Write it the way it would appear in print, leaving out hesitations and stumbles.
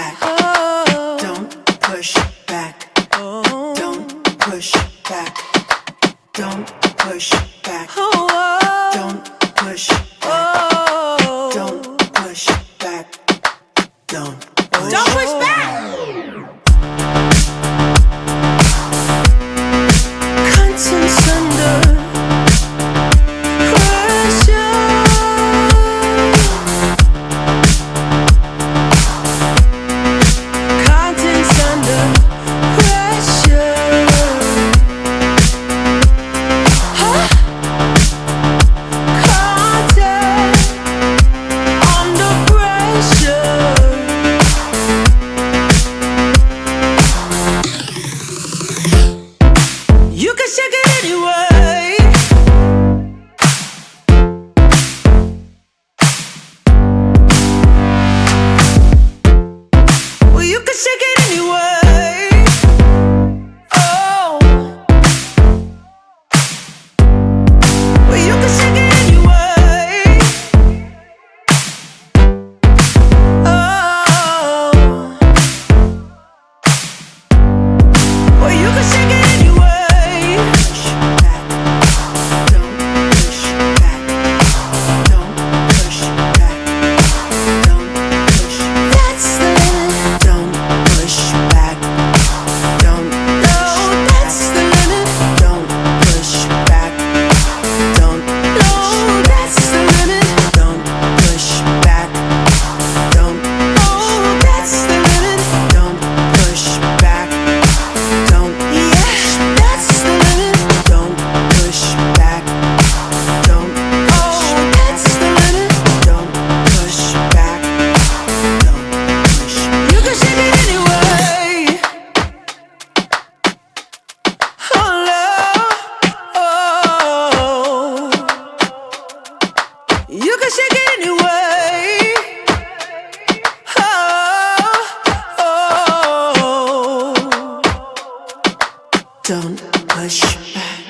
back. Don't push back. Don't push back. Don't push back. Don't push back. Don't push back. Don't push back. Contents under pressure. Contents under pressure. Huh? Content under pressure. You can shake it anyway. Well, you can shake it anyway. Oh. Well, you can shake it anyway. Oh. Well, you can shake it anyway. Push back. Don't push back. Don't push back. Don't push. That's the limit. Don't push back. Don't. No, that's the limit. Don't push back. Don't. No, that's the limit. Don't push back. Don't. Oh, that's the limit. Don't push back. Don't. Yeah, that's the limit. Don't push back. Don't. Oh, that's the limit. Don't push back. Don't push. You can shake it anyway. Oh, love. Oh. You can shake it anyway. Oh. Don't push back.